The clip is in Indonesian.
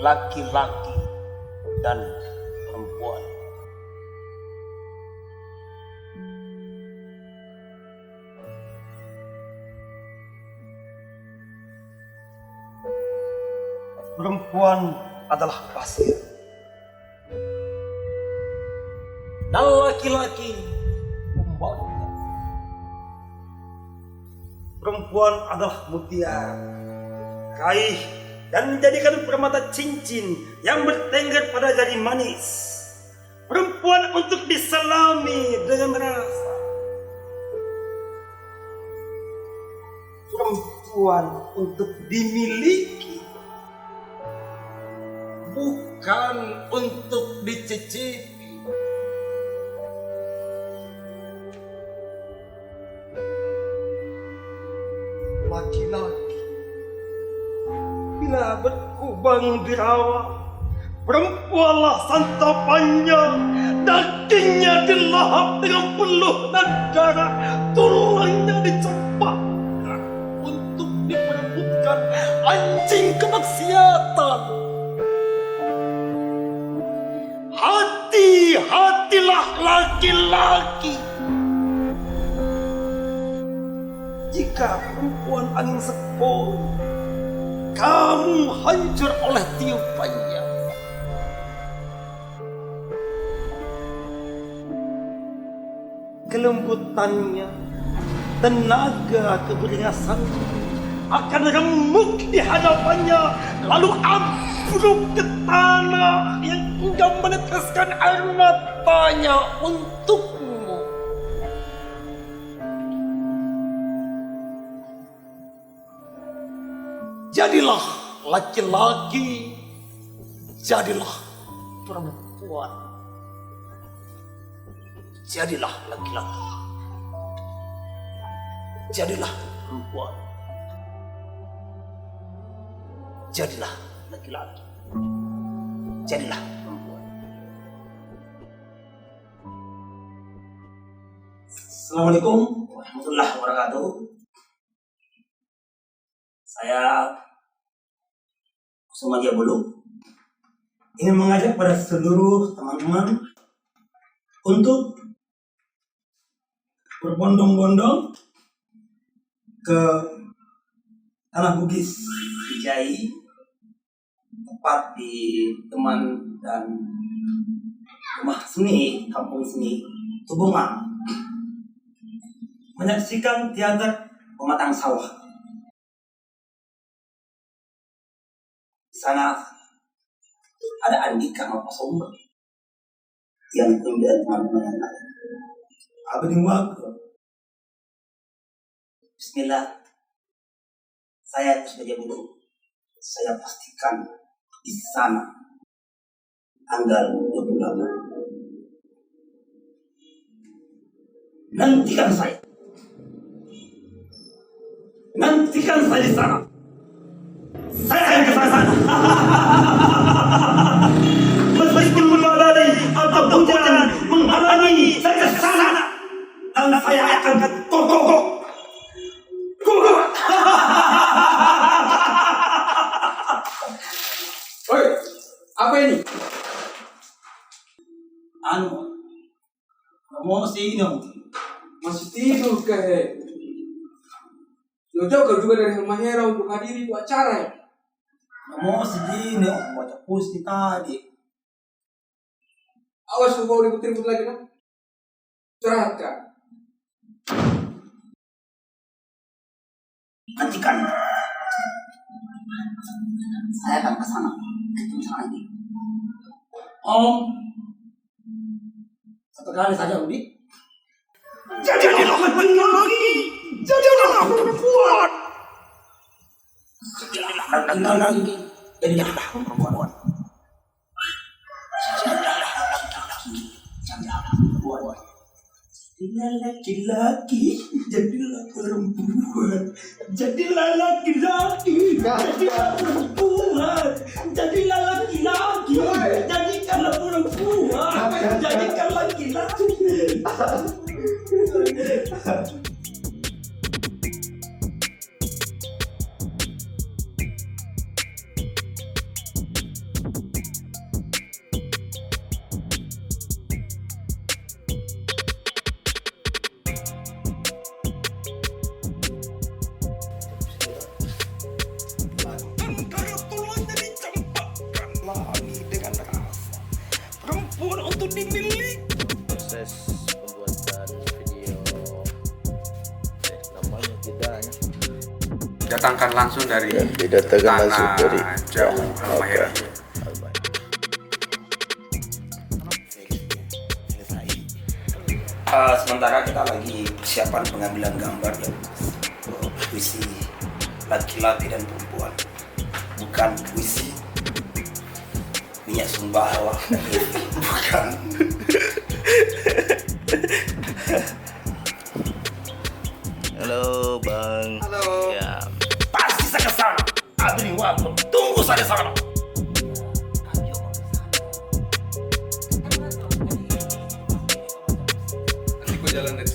laki-laki dan perempuan. Perempuan adalah pasir dan laki-laki pembawa. Perempuan adalah mutiara, raih dan menjadikan permata cincin yang bertengger pada jari manis. Perempuan untuk diselami dengan rasa. Perempuan untuk dimiliki, bukan untuk dicicipi. Laki-laki bila berkubang di rawa, perempuanlah santapannya. Dagingnya dilahap dengan peluh dan darah, tulangnya dicempakkan untuk diperebutkan anjing kemaksiatan. Hati-hatilah laki-laki. Jika perempuan angin sepoi, kamu hancur oleh tiupannya. Kelembutannya, tenaga keberingasannya akan remuk di hadapannya, lalu ambruk ke tanah yang engkau meneteskan air matanya untukmu. Jadilah laki-laki, jadilah perempuan. Jadilah laki-laki, jadilah perempuan. Jadilah laki-laki, jadilah perempuan. Assalamualaikum warahmatullahi wabarakatuh. Saya Sumadia Bulu ingin mengajak pada seluruh teman-teman untuk berbondong-bondong ke Tanah Bugis Cijai, tepat di teman dan rumah seni, kampung seni Tubungan, menyaksikan teater Pematang Sawah. Di sana ada Andika Mapasomba yang kemudian teman-teman yang lain. Abdi Waka. Bismillah. Saya Sumadia Bulu. Saya pastikan di sana tanggal 28. Nantikan saya. Nantikan saya di sana. Saya akan ke sana. Meskipun badai atau hujan menghalangi, saya ke sana. Dan saya akan kokoh. Oi, apa ini? Mau sih ini Masih tidur kah? Jauh-jauh kau juga dari Halmahera untuk hadiri bu acara ya? mau segini, baca puisi tadi. Awas kau ribut-ribut lagi kan? Curhat kah? Nantikan. Saya akan ke sana. Ketemu lagi. Om. Satu kali saja, Udi. Jadilah laki-laki. Jadilah perempuan. Jadilah laki-laki. Jadilah perempuan. Jadilah laki-laki. Jadilah perempuan. Jadilah laki-laki. Jadilah perempuan. Jadilah laki-laki. Jadilah perempuan. Jadilah laki-laki. Jadikanlah perempuan. Jadikan laki-laki. Datangkan langsung dari Ya, didatangkan langsung dari jauh Oke. Almahera. Sementara kita lagi persiapan pengambilan gambar dan puisi laki-laki dan perempuan, bukan puisi minyak sumbawa. Bukan. Halo Bang. Halo. Ya, Pasti saya kesana. Adri waktu. Tunggu saya di sana. Nanti gue jalan dari